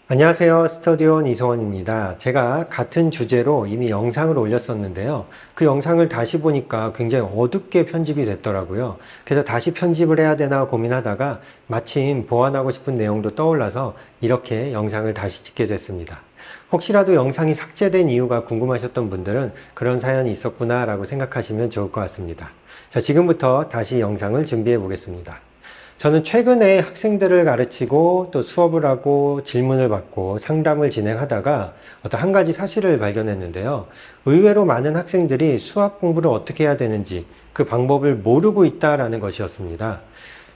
안녕하세요. 스터디온 이성원입니다. 제가 같은 주제로 이미 영상을 올렸었는데요. 그 영상을 다시 보니까 굉장히 어둡게 편집이 됐더라고요. 그래서 다시 편집을 해야 되나 고민하다가 마침 보완하고 싶은 내용도 떠올라서 이렇게 영상을 다시 찍게 됐습니다. 혹시라도 영상이 삭제된 이유가 궁금하셨던 분들은 그런 사연이 있었구나 라고 생각하시면 좋을 것 같습니다. 자, 지금부터 다시 영상을 준비해 보겠습니다. 저는 최근에 학생들을 가르치고 또 수업을 하고 질문을 받고 상담을 진행하다가 어떤 한 가지 사실을 발견했는데요. 의외로 많은 학생들이 수학 공부를 어떻게 해야 되는지 그 방법을 모르고 있다라는 것이었습니다.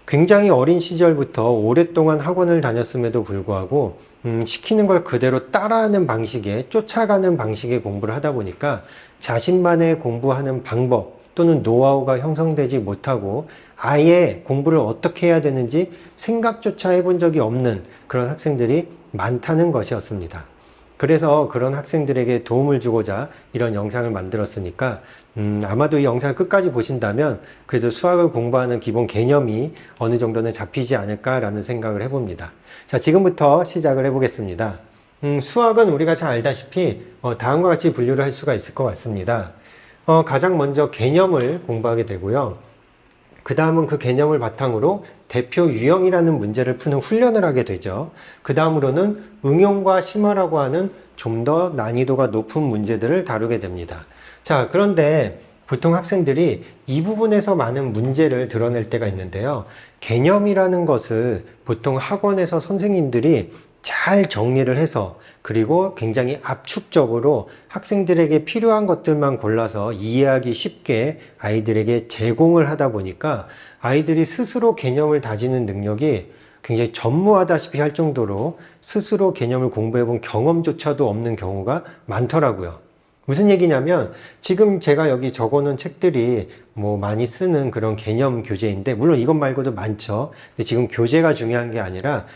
굉장히 어린 시절부터 오랫동안 학원을 다녔음에도 불구하고 시키는 걸 그대로 따라하는 방식에 쫓아가는 방식의 공부를 하다 보니까 자신만의 공부하는 방법 또는 노하우가 형성되지 못하고 아예 공부를 어떻게 해야 되는지 생각조차 해본 적이 없는 그런 학생들이 많다는 것이었습니다. 그래서 그런 학생들에게 도움을 주고자 이런 영상을 만들었으니까 아마도 이 영상을 끝까지 보신다면 그래도 수학을 공부하는 기본 개념이 어느 정도는 잡히지 않을까라는 생각을 해봅니다. 자, 지금부터 시작을 해보겠습니다. 수학은 우리가 잘 알다시피 다음과 같이 분류를 할 수가 있을 것 같습니다. 가장 먼저 개념을 공부하게 되고요. 그 다음은 그 개념을 바탕으로 대표 유형이라는 문제를 푸는 훈련을 하게 되죠. 그 다음으로는 응용과 심화라고 하는 좀 더 난이도가 높은 문제들을 다루게 됩니다. 자, 그런데 보통 학생들이 이 부분에서 많은 문제를 드러낼 때가 있는데요. 개념이라는 것을 보통 학원에서 선생님들이 잘 정리를 해서 그리고 굉장히 압축적으로 학생들에게 필요한 것들만 골라서 이해하기 쉽게 아이들에게 제공을 하다 보니까 아이들이 스스로 개념을 다지는 능력이 굉장히 전무하다시피 할 정도로 스스로 개념을 공부해 본 경험조차도 없는 경우가 많더라고요. 무슨 얘기냐면 지금 제가 여기 적어 놓은 책들이 뭐 많이 쓰는 그런 개념 교재인데 물론 이것 말고도 많죠. 근데 지금 교재가 중요한 게 아니라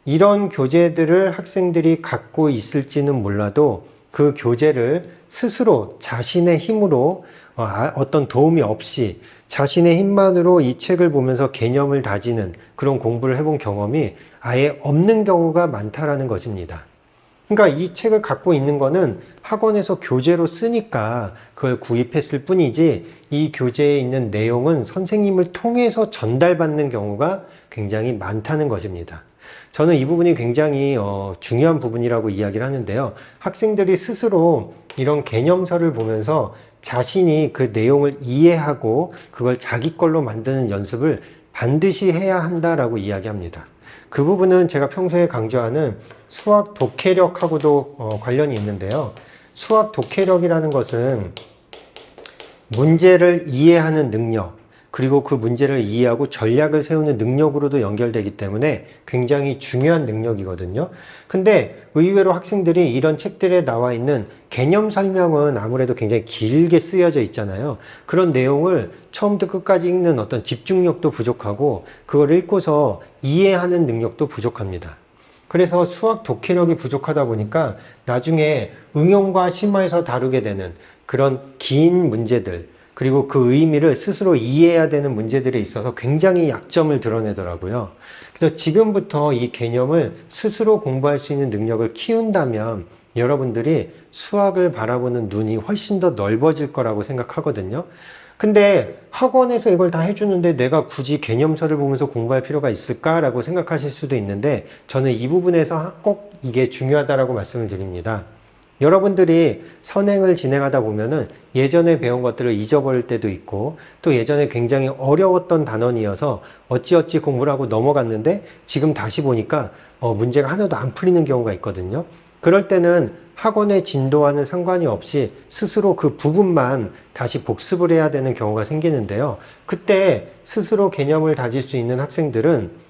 이런 교재들을 학생들이 갖고 있을지는 몰라도 그 교재를 스스로 자신의 힘으로 어떤 도움이 없이 자신의 힘만으로 이 책을 보면서 개념을 다지는 그런 공부를 해본 경험이 아예 없는 경우가 많다라는 것입니다. 그러니까 이 책을 갖고 있는 거는 학원에서 교재로 쓰니까 그걸 구입했을 뿐이지 이 교재에 있는 내용은 선생님을 통해서 전달받는 경우가 굉장히 많다는 것입니다. 저는 이 부분이 굉장히 중요한 부분이라고 이야기를 하는데요. 학생들이 스스로 이런 개념서를 보면서 자신이 그 내용을 이해하고 그걸 자기 걸로 만드는 연습을 반드시 해야 한다라고 이야기합니다. 그 부분은 제가 평소에 강조하는 수학 독해력하고도 관련이 있는데요. 수학 독해력이라는 것은 문제를 이해하는 능력, 그리고 그 문제를 이해하고 전략을 세우는 능력으로도 연결되기 때문에 굉장히 중요한 능력이거든요. 근데 의외로 학생들이 이런 책들에 나와 있는 개념 설명은 아무래도 굉장히 길게 쓰여져 있잖아요. 그런 내용을 처음부터 끝까지 읽는 어떤 집중력도 부족하고 그걸 읽고서 이해하는 능력도 부족합니다. 그래서 수학 독해력이 부족하다 보니까 나중에 응용과 심화해서 다루게 되는 그런 긴 문제들, 그리고 그 의미를 스스로 이해해야 되는 문제들에 있어서 굉장히 약점을 드러내더라고요. 그래서 지금부터 이 개념을 스스로 공부할 수 있는 능력을 키운다면 여러분들이 수학을 바라보는 눈이 훨씬 더 넓어질 거라고 생각하거든요. 근데 학원에서 이걸 다 해주는데 내가 굳이 개념서를 보면서 공부할 필요가 있을까라고 생각하실 수도 있는데 저는 이 부분에서 꼭 이게 중요하다라고 말씀을 드립니다. 여러분들이 선행을 진행하다 보면은 예전에 배운 것들을 잊어버릴 때도 있고 또 예전에 굉장히 어려웠던 단원이어서 어찌어찌 공부를 하고 넘어갔는데 지금 다시 보니까 문제가 하나도 안 풀리는 경우가 있거든요. 그럴 때는 학원의 진도와는 상관이 없이 스스로 그 부분만 다시 복습을 해야 되는 경우가 생기는데요. 그때 스스로 개념을 다질 수 있는 학생들은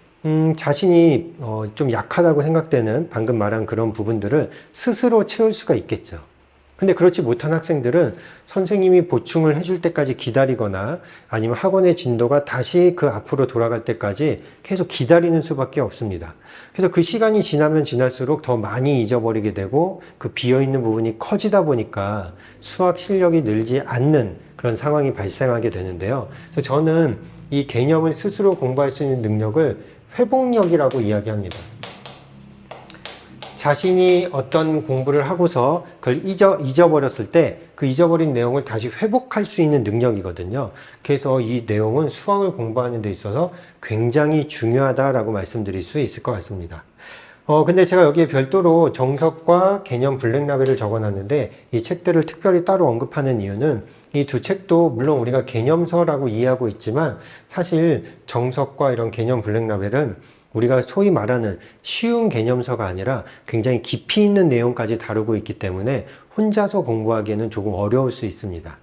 자신이 좀 약하다고 생각되는 방금 말한 그런 부분들을 스스로 채울 수가 있겠죠. 근데 그렇지 못한 학생들은 선생님이 보충을 해줄 때까지 기다리거나 아니면 학원의 진도가 다시 그 앞으로 돌아갈 때까지 계속 기다리는 수밖에 없습니다. 그래서 그 시간이 지나면 지날수록 더 많이 잊어버리게 되고 그 비어있는 부분이 커지다 보니까 수학 실력이 늘지 않는 그런 상황이 발생하게 되는데요. 그래서 저는 이 개념을 스스로 공부할 수 있는 능력을 회복력이라고 이야기합니다. 자신이 어떤 공부를 하고서 그걸 잊어버렸을 때 그 잊어버린 내용을 다시 회복할 수 있는 능력이거든요. 그래서 이 내용은 수학을 공부하는 데 있어서 굉장히 중요하다라고 말씀드릴 수 있을 것 같습니다. 근데 제가 여기에 별도로 정석과 개념 블랙라벨을 적어놨는데 이 책들을 특별히 따로 언급하는 이유는 이 두 책도 물론 우리가 개념서라고 이해하고 있지만 사실 정석과 이런 개념 블랙라벨은 우리가 소위 말하는 쉬운 개념서가 아니라 굉장히 깊이 있는 내용까지 다루고 있기 때문에 혼자서 공부하기에는 조금 어려울 수 있습니다.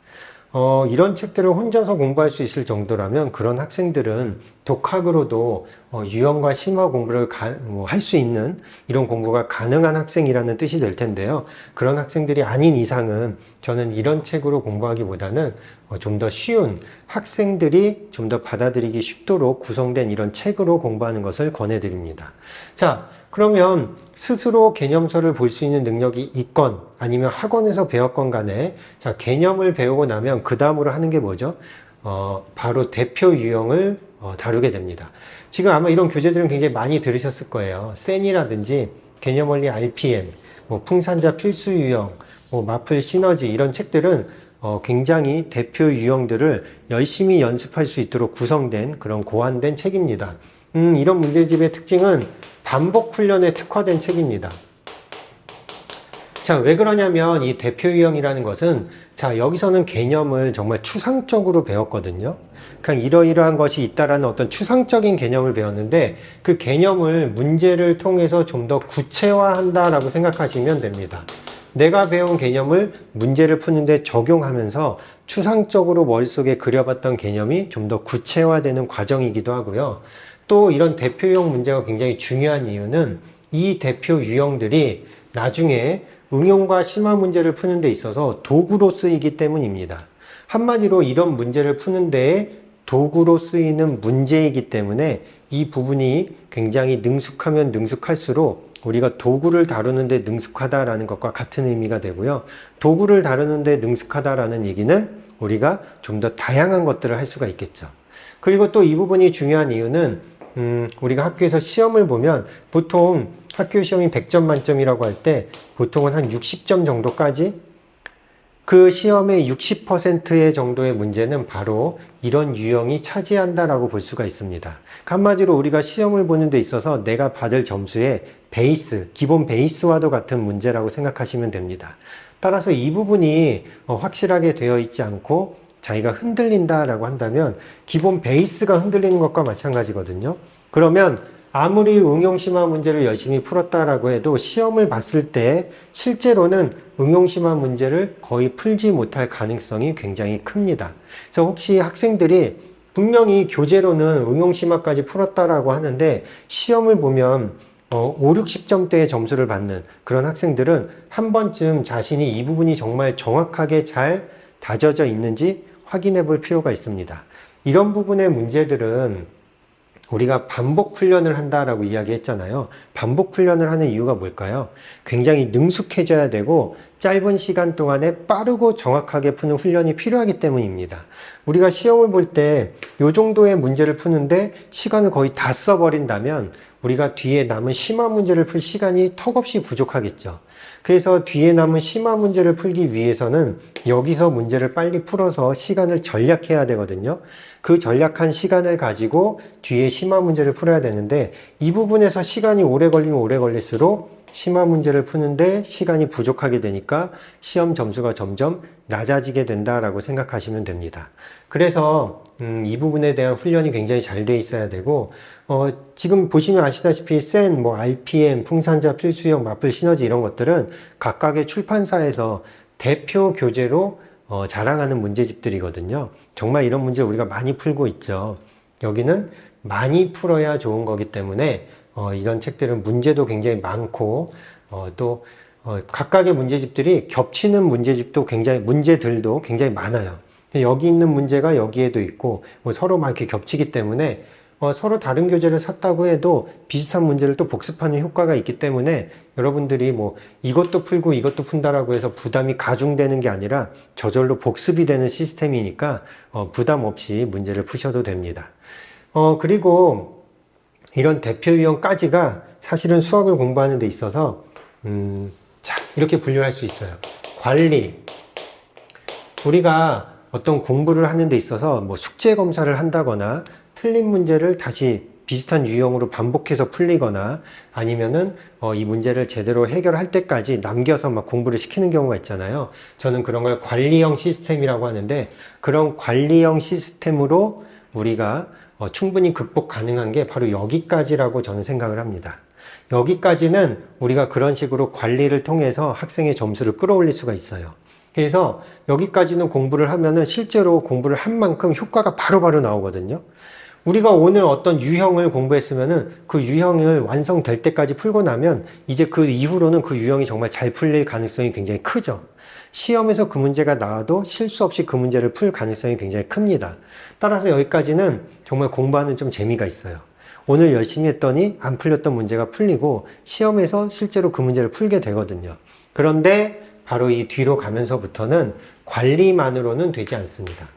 이런 책들을 혼자서 공부할 수 있을 정도라면 그런 학생들은 독학으로도 유형과 심화 공부를 할 수 있는 이런 공부가 가능한 학생이라는 뜻이 될 텐데요. 그런 학생들이 아닌 이상은 저는 이런 책으로 공부하기보다는 좀 더 쉬운 학생들이 좀 더 받아들이기 쉽도록 구성된 이런 책으로 공부하는 것을 권해드립니다. 자, 그러면 스스로 개념서를 볼 수 있는 능력이 있건 아니면 학원에서 배웠건 간에 자, 개념을 배우고 나면 그 다음으로 하는 게 뭐죠? 바로 대표 유형을 다루게 됩니다. 지금 아마 이런 교재들은 굉장히 많이 들으셨을 거예요. 센이라든지 개념원리 RPM, 풍산자 필수 유형, 마플 시너지 이런 책들은 굉장히 대표 유형들을 열심히 연습할 수 있도록 구성된 그런 고안된 책입니다. 이런 문제집의 특징은 반복 훈련에 특화된 책입니다. 자, 왜 그러냐면 이 대표 유형이라는 것은 자, 여기서는 개념을 정말 추상적으로 배웠거든요. 그냥 이러이러한 것이 있다라는 어떤 추상적인 개념을 배웠는데 그 개념을 문제를 통해서 좀 더 구체화한다라고 생각하시면 됩니다. 내가 배운 개념을 문제를 푸는데 적용하면서 추상적으로 머릿속에 그려봤던 개념이 좀 더 구체화되는 과정이기도 하고요. 또 이런 대표 유형 문제가 굉장히 중요한 이유는 이 대표 유형들이 나중에 응용과 심화 문제를 푸는 데 있어서 도구로 쓰이기 때문입니다. 한마디로 이런 문제를 푸는 데에 도구로 쓰이는 문제이기 때문에 이 부분이 굉장히 능숙하면 능숙할수록 우리가 도구를 다루는데 능숙하다라는 것과 같은 의미가 되고요. 도구를 다루는데 능숙하다라는 얘기는 우리가 좀 더 다양한 것들을 할 수가 있겠죠. 그리고 또 이 부분이 중요한 이유는 우리가 학교에서 시험을 보면 보통 학교 시험이 100점 만점이라고 할 때 보통은 한 60점 정도까지 그 시험의 60%의 정도의 문제는 바로 이런 유형이 차지한다라고 볼 수가 있습니다. 한마디로 우리가 시험을 보는 데 있어서 내가 받을 점수의 베이스, 기본 베이스와도 같은 문제라고 생각하시면 됩니다. 따라서 이 부분이 확실하게 되어 있지 않고 자기가 흔들린다라고 한다면 기본 베이스가 흔들리는 것과 마찬가지거든요. 그러면 아무리 응용심화 문제를 열심히 풀었다라고 해도 시험을 봤을 때 실제로는 응용심화 문제를 거의 풀지 못할 가능성이 굉장히 큽니다. 그래서 혹시 학생들이 분명히 교재로는 응용심화까지 풀었다라고 하는데 시험을 보면 5, 60점대의 점수를 받는 그런 학생들은 한 번쯤 자신이 이 부분이 정말 정확하게 잘 다져져 있는지 확인해 볼 필요가 있습니다. 이런 부분의 문제들은 우리가 반복 훈련을 한다라고 이야기했잖아요. 반복 훈련을 하는 이유가 뭘까요? 굉장히 능숙해져야 되고 짧은 시간 동안에 빠르고 정확하게 푸는 훈련이 필요하기 때문입니다. 우리가 시험을 볼 때 이 정도의 문제를 푸는데 시간을 거의 다 써버린다면 우리가 뒤에 남은 심화 문제를 풀 시간이 턱없이 부족하겠죠. 그래서 뒤에 남은 심화 문제를 풀기 위해서는 여기서 문제를 빨리 풀어서 시간을 절약해야 되거든요. 그 절약한 시간을 가지고 뒤에 심화 문제를 풀어야 되는데 이 부분에서 시간이 오래 걸리면 오래 걸릴수록 심화 문제를 푸는데 시간이 부족하게 되니까 시험 점수가 점점 낮아지게 된다라고 생각하시면 됩니다. 그래서 이 부분에 대한 훈련이 굉장히 잘 돼 있어야 되고 지금 보시면 아시다시피 센, RPM, 풍산자 필수형, 마플 시너지 이런 것들은 각각의 출판사에서 대표 교재로 자랑하는 문제집들이거든요. 정말 이런 문제 우리가 많이 풀고 있죠. 여기는 많이 풀어야 좋은 거기 때문에 이런 책들은 문제도 굉장히 많고 또 각각의 문제집들이 겹치는 문제들도 굉장히 많아요. 여기 있는 문제가 여기에도 있고 서로 막 이렇게 겹치기 때문에 서로 다른 교재를 샀다고 해도 비슷한 문제를 또 복습하는 효과가 있기 때문에 여러분들이 이것도 풀고 이것도 푼다라고 해서 부담이 가중되는 게 아니라 저절로 복습이 되는 시스템이니까 부담 없이 문제를 푸셔도 됩니다. 그리고 이런 대표 유형까지가 사실은 수학을 공부하는 데 있어서 자, 이렇게 분류할 수 있어요. 관리. 우리가 어떤 공부를 하는 데 있어서 뭐 숙제 검사를 한다거나 틀린 문제를 다시 비슷한 유형으로 반복해서 풀리거나 아니면은 이 문제를 제대로 해결할 때까지 남겨서 막 공부를 시키는 경우가 있잖아요. 저는 그런 걸 관리형 시스템이라고 하는데, 그런 관리형 시스템으로 우리가 충분히 극복 가능한 게 바로 여기까지라고 저는 생각을 합니다. 여기까지는 우리가 그런 식으로 관리를 통해서 학생의 점수를 끌어올릴 수가 있어요. 그래서 여기까지는 공부를 하면은 실제로 공부를 한 만큼 효과가 바로바로 나오거든요. 우리가 오늘 어떤 유형을 공부했으면은 그 유형을 완성될 때까지 풀고 나면 이제 그 이후로는 그 유형이 정말 잘 풀릴 가능성이 굉장히 크죠. 시험에서 그 문제가 나와도 실수 없이 그 문제를 풀 가능성이 굉장히 큽니다. 따라서 여기까지는 정말 공부하는 좀 재미가 있어요. 오늘 열심히 했더니 안 풀렸던 문제가 풀리고 시험에서 실제로 그 문제를 풀게 되거든요. 그런데 바로 이 뒤로 가면서부터는 관리만으로는 되지 않습니다.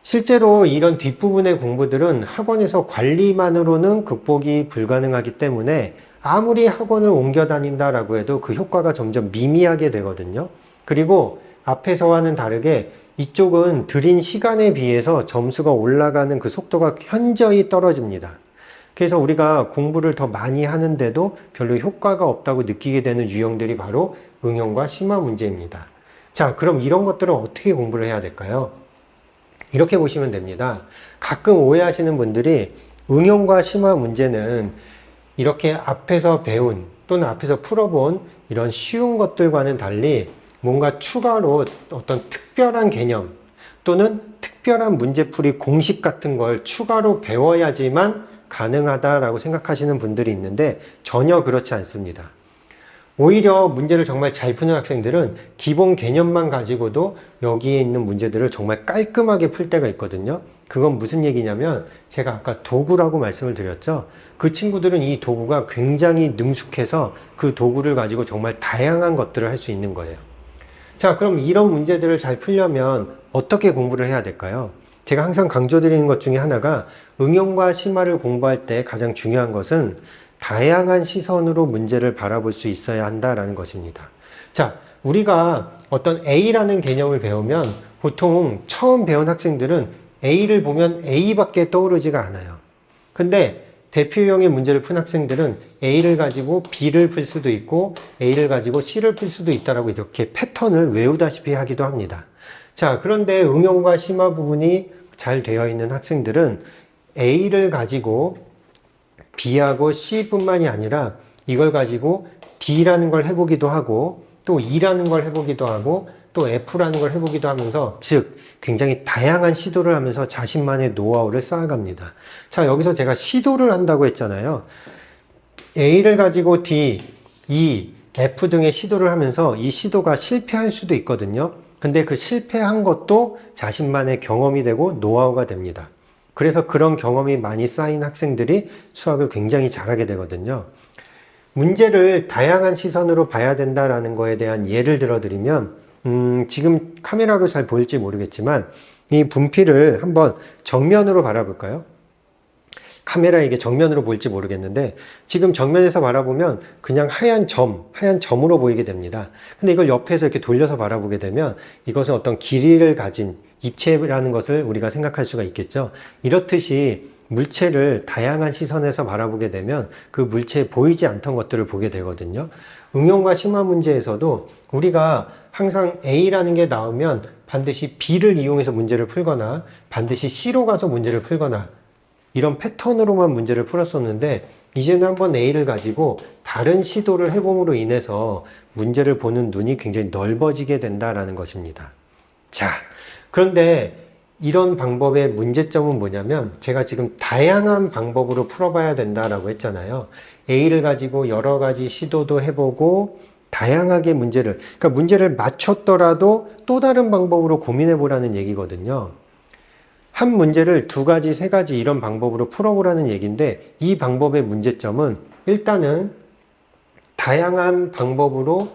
실제로 이런 뒷부분의 공부들은 학원에서 관리만으로는 극복이 불가능하기 때문에 아무리 학원을 옮겨 다닌다라고 해도 그 효과가 점점 미미하게 되거든요. 그리고 앞에서와는 다르게 이쪽은 들인 시간에 비해서 점수가 올라가는 그 속도가 현저히 떨어집니다. 그래서 우리가 공부를 더 많이 하는데도 별로 효과가 없다고 느끼게 되는 유형들이 바로 응용과 심화 문제입니다. 자, 그럼 이런 것들은 어떻게 공부를 해야 될까요? 이렇게 보시면 됩니다. 가끔 오해하시는 분들이 응용과 심화 문제는 이렇게 앞에서 배운 또는 앞에서 풀어본 이런 쉬운 것들과는 달리 뭔가 추가로 어떤 특별한 개념 또는 특별한 문제풀이 공식 같은 걸 추가로 배워야지만 가능하다라고 생각하시는 분들이 있는데 전혀 그렇지 않습니다. 오히려 문제를 정말 잘 푸는 학생들은 기본 개념만 가지고도 여기에 있는 문제들을 정말 깔끔하게 풀 때가 있거든요. 그건 무슨 얘기냐면 제가 아까 도구라고 말씀을 드렸죠. 그 친구들은 이 도구가 굉장히 능숙해서 그 도구를 가지고 정말 다양한 것들을 할 수 있는 거예요. 자, 그럼 이런 문제들을 잘 풀려면 어떻게 공부를 해야 될까요? 제가 항상 강조드리는 것 중에 하나가 응용과 심화를 공부할 때 가장 중요한 것은 다양한 시선으로 문제를 바라볼 수 있어야 한다라는 것입니다. 자, 우리가 어떤 A라는 개념을 배우면 보통 처음 배운 학생들은 A를 보면 A밖에 떠오르지가 않아요. 근데 대표형의 문제를 푼 학생들은 A를 가지고 B를 풀 수도 있고 A를 가지고 C를 풀 수도 있다라고 이렇게 패턴을 외우다시피 하기도 합니다. 자, 그런데 응용과 심화 부분이 잘 되어 있는 학생들은 A를 가지고 B하고 C뿐만이 아니라 이걸 가지고 D라는 걸 해보기도 하고 또 E라는 걸 해보기도 하고 또 F라는 걸 해보기도 하면서 즉 굉장히 다양한 시도를 하면서 자신만의 노하우를 쌓아갑니다. 자, 여기서 제가 시도를 한다고 했잖아요. A를 가지고 D, E, F 등의 시도를 하면서 이 시도가 실패할 수도 있거든요. 근데 그 실패한 것도 자신만의 경험이 되고 노하우가 됩니다. 그래서 그런 경험이 많이 쌓인 학생들이 수학을 굉장히 잘하게 되거든요. 문제를 다양한 시선으로 봐야 된다라는 거에 대한 예를 들어드리면 지금 카메라로 잘 보일지 모르겠지만 이 분필을 한번 정면으로 바라볼까요? 카메라에 이게 정면으로 보일지 모르겠는데 지금 정면에서 바라보면 그냥 하얀 점으로 보이게 됩니다. 근데 이걸 옆에서 이렇게 돌려서 바라보게 되면 이것은 어떤 길이를 가진 입체라는 것을 우리가 생각할 수가 있겠죠. 이렇듯이 물체를 다양한 시선에서 바라보게 되면 그 물체에 보이지 않던 것들을 보게 되거든요. 응용과 심화 문제에서도 우리가 항상 A라는 게 나오면 반드시 B를 이용해서 문제를 풀거나 반드시 C로 가서 문제를 풀거나 이런 패턴으로만 문제를 풀었었는데 이제는 한번 A를 가지고 다른 시도를 해봄으로 인해서 문제를 보는 눈이 굉장히 넓어지게 된다라는 것입니다. 자, 그런데 이런 방법의 문제점은 뭐냐면 제가 지금 다양한 방법으로 풀어봐야 된다라고 했잖아요. A를 가지고 여러 가지 시도도 해보고 다양하게 그러니까 문제를 맞췄더라도 또 다른 방법으로 고민해 보라는 얘기거든요. 한 문제를 두 가지, 세 가지 이런 방법으로 풀어보라는 얘기인데 이 방법의 문제점은 일단은 다양한 방법으로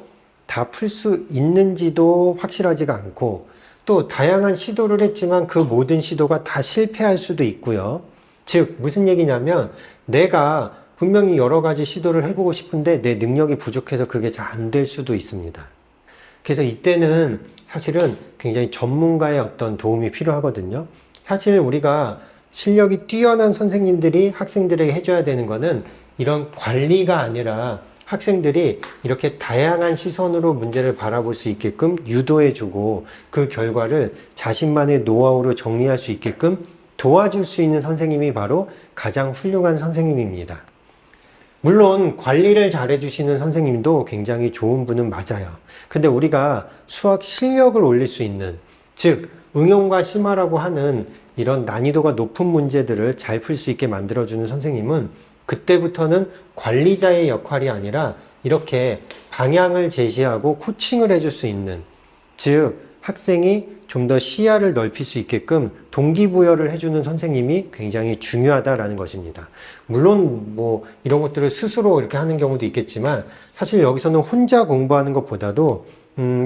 다 풀 수 있는지도 확실하지가 않고 또 다양한 시도를 했지만 그 모든 시도가 다 실패할 수도 있고요. 즉 무슨 얘기냐면 내가 분명히 여러 가지 시도를 해보고 싶은데 내 능력이 부족해서 그게 잘 안 될 수도 있습니다. 그래서 이때는 사실은 굉장히 전문가의 어떤 도움이 필요하거든요. 사실 우리가 실력이 뛰어난 선생님들이 학생들에게 해줘야 되는 거는 이런 관리가 아니라 학생들이 이렇게 다양한 시선으로 문제를 바라볼 수 있게끔 유도해주고 그 결과를 자신만의 노하우로 정리할 수 있게끔 도와줄 수 있는 선생님이 바로 가장 훌륭한 선생님입니다. 물론 관리를 잘 해주시는 선생님도 굉장히 좋은 분은 맞아요. 근데 우리가 수학 실력을 올릴 수 있는, 즉 응용과 심화라고 하는 이런 난이도가 높은 문제들을 잘 풀 수 있게 만들어주는 선생님은 그때부터는 관리자의 역할이 아니라 이렇게 방향을 제시하고 코칭을 해줄 수 있는, 즉 학생이 좀 더 시야를 넓힐 수 있게끔 동기부여를 해주는 선생님이 굉장히 중요하다라는 것입니다. 물론 뭐 이런 것들을 스스로 이렇게 하는 경우도 있겠지만 사실 여기서는 혼자 공부하는 것보다도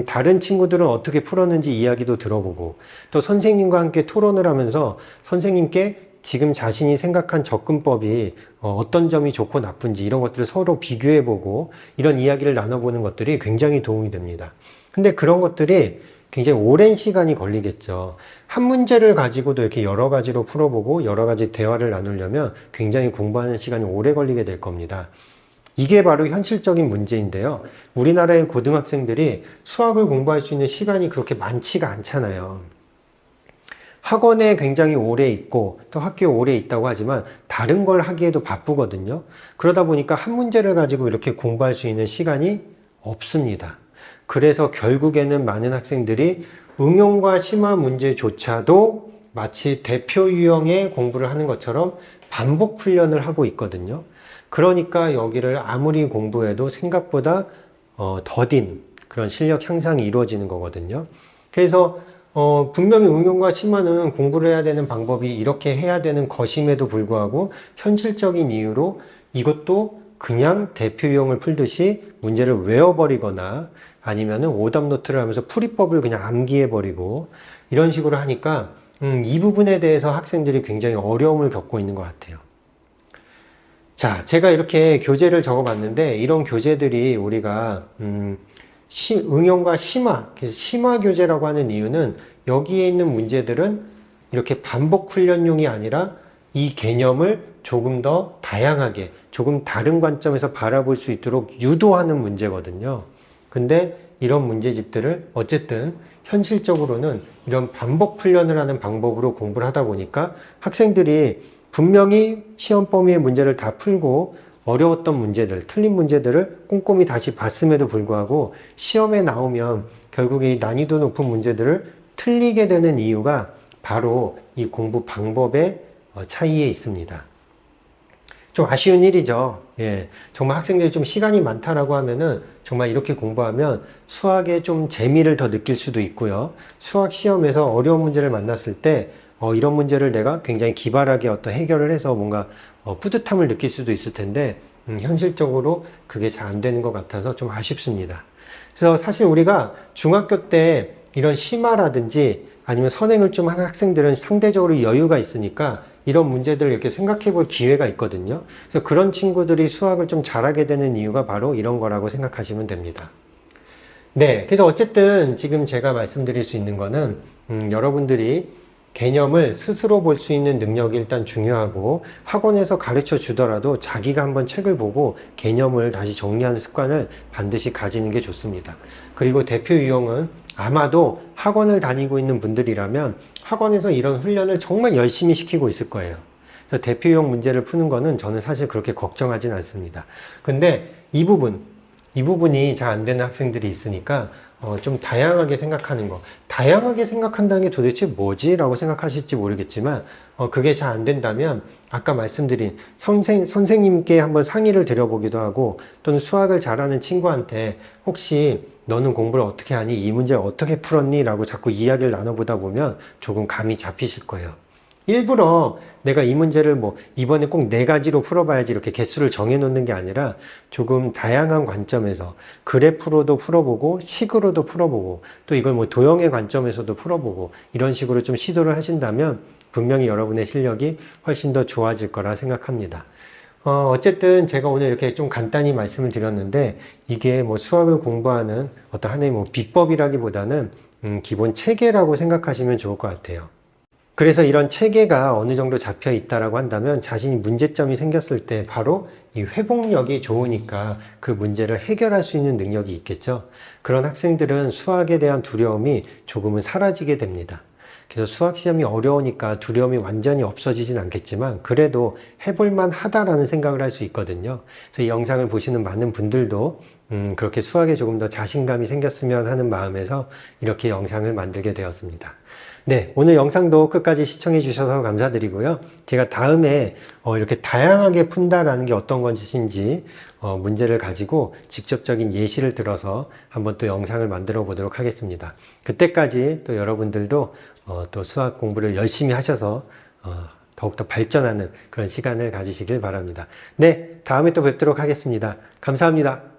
다른 친구들은 어떻게 풀었는지 이야기도 들어보고 또 선생님과 함께 토론을 하면서 선생님께 지금 자신이 생각한 접근법이 어떤 점이 좋고 나쁜지 이런 것들을 서로 비교해보고 이런 이야기를 나눠보는 것들이 굉장히 도움이 됩니다. 근데 그런 것들이 굉장히 오랜 시간이 걸리겠죠. 한 문제를 가지고도 이렇게 여러 가지로 풀어보고 여러 가지 대화를 나누려면 굉장히 공부하는 시간이 오래 걸리게 될 겁니다. 이게 바로 현실적인 문제인데요. 우리나라의 고등학생들이 수학을 공부할 수 있는 시간이 그렇게 많지가 않잖아요. 학원에 굉장히 오래 있고 또 학교에 오래 있다고 하지만 다른 걸 하기에도 바쁘거든요. 그러다 보니까 한 문제를 가지고 이렇게 공부할 수 있는 시간이 없습니다. 그래서 결국에는 많은 학생들이 응용과 심화 문제조차도 마치 대표 유형의 공부를 하는 것처럼 반복 훈련을 하고 있거든요. 그러니까 여기를 아무리 공부해도 생각보다 더딘 그런 실력 향상이 이루어지는 거거든요. 그래서 분명히 응용과 심화는 공부를 해야 되는 방법이 이렇게 해야 되는 것임에도 불구하고 현실적인 이유로 이것도 그냥 대표 유형을 풀듯이 문제를 외워버리거나 아니면은 오답 노트를 하면서 풀이법을 그냥 암기해버리고 이런 식으로 하니까 이 부분에 대해서 학생들이 굉장히 어려움을 겪고 있는 것 같아요. 자, 제가 이렇게 교재를 적어봤는데 이런 교재들이 우리가 응용과 심화, 그래서 심화 교재라고 하는 이유는 여기에 있는 문제들은 이렇게 반복 훈련용이 아니라 이 개념을 조금 더 다양하게, 조금 다른 관점에서 바라볼 수 있도록 유도하는 문제거든요. 근데 이런 문제집들을 어쨌든 현실적으로는 이런 반복 훈련을 하는 방법으로 공부를 하다 보니까 학생들이 분명히 시험 범위의 문제를 다 풀고 어려웠던 문제들, 틀린 문제들을 꼼꼼히 다시 봤음에도 불구하고 시험에 나오면 결국에 이 난이도 높은 문제들을 틀리게 되는 이유가 바로 이 공부 방법의 차이에 있습니다. 좀 아쉬운 일이죠. 예, 정말 학생들이 좀 시간이 많다라고 하면은 정말 이렇게 공부하면 수학에 좀 재미를 더 느낄 수도 있고요. 수학 시험에서 어려운 문제를 만났을 때 이런 문제를 내가 굉장히 기발하게 어떤 해결을 해서 뭔가 뿌듯함을 느낄 수도 있을 텐데 현실적으로 그게 잘 안 되는 것 같아서 좀 아쉽습니다. 그래서 사실 우리가 중학교 때 이런 심화라든지 아니면 선행을 좀 하는 학생들은 상대적으로 여유가 있으니까 이런 문제들을 이렇게 생각해 볼 기회가 있거든요. 그래서 그런 친구들이 수학을 좀 잘하게 되는 이유가 바로 이런 거라고 생각하시면 됩니다. 네, 그래서 어쨌든 지금 제가 말씀드릴 수 있는 거는 여러분들이 개념을 스스로 볼 수 있는 능력이 일단 중요하고 학원에서 가르쳐 주더라도 자기가 한번 책을 보고 개념을 다시 정리하는 습관을 반드시 가지는 게 좋습니다. 그리고 대표 유형은 아마도 학원을 다니고 있는 분들이라면 학원에서 이런 훈련을 정말 열심히 시키고 있을 거예요. 그래서 대표 유형 문제를 푸는 거는 저는 사실 그렇게 걱정하진 않습니다. 근데 이 부분이 잘 안 되는 학생들이 있으니까 좀 다양하게 생각하는 거. 다양하게 생각한다는 게 도대체 뭐지? 라고 생각하실지 모르겠지만 그게 잘 안 된다면 아까 말씀드린 선생님께 한번 상의를 드려보기도 하고 또는 수학을 잘하는 친구한테 혹시 너는 공부를 어떻게 하니? 이 문제를 어떻게 풀었니? 라고 자꾸 이야기를 나눠보다 보면 조금 감이 잡히실 거예요. 일부러 내가 이 문제를 이번에 꼭 4가지로 풀어봐야지 이렇게 개수를 정해놓는 게 아니라 조금 다양한 관점에서 그래프로도 풀어보고 식으로도 풀어보고 또 이걸 도형의 관점에서도 풀어보고 이런 식으로 좀 시도를 하신다면 분명히 여러분의 실력이 훨씬 더 좋아질 거라 생각합니다. 어쨌든 제가 오늘 이렇게 좀 간단히 말씀을 드렸는데 이게 뭐 수학을 공부하는 어떤 하나의 뭐 비법이라기보다는 기본 체계라고 생각하시면 좋을 것 같아요. 그래서 이런 체계가 어느 정도 잡혀 있다라고 한다면 자신이 문제점이 생겼을 때 바로 이 회복력이 좋으니까 그 문제를 해결할 수 있는 능력이 있겠죠. 그런 학생들은 수학에 대한 두려움이 조금은 사라지게 됩니다. 그래서 수학 시험이 어려우니까 두려움이 완전히 없어지진 않겠지만 그래도 해볼만 하다라는 생각을 할 수 있거든요. 그래서 이 영상을 보시는 많은 분들도 그렇게 수학에 조금 더 자신감이 생겼으면 하는 마음에서 이렇게 영상을 만들게 되었습니다. 네, 오늘 영상도 끝까지 시청해 주셔서 감사드리고요. 제가 다음에 이렇게 다양하게 푼다라는 게 어떤 것인지 문제를 가지고 직접적인 예시를 들어서 한번 또 영상을 만들어 보도록 하겠습니다. 그때까지 또 여러분들도 또 수학 공부를 열심히 하셔서 더욱더 발전하는 그런 시간을 가지시길 바랍니다. 네, 다음에 또 뵙도록 하겠습니다. 감사합니다.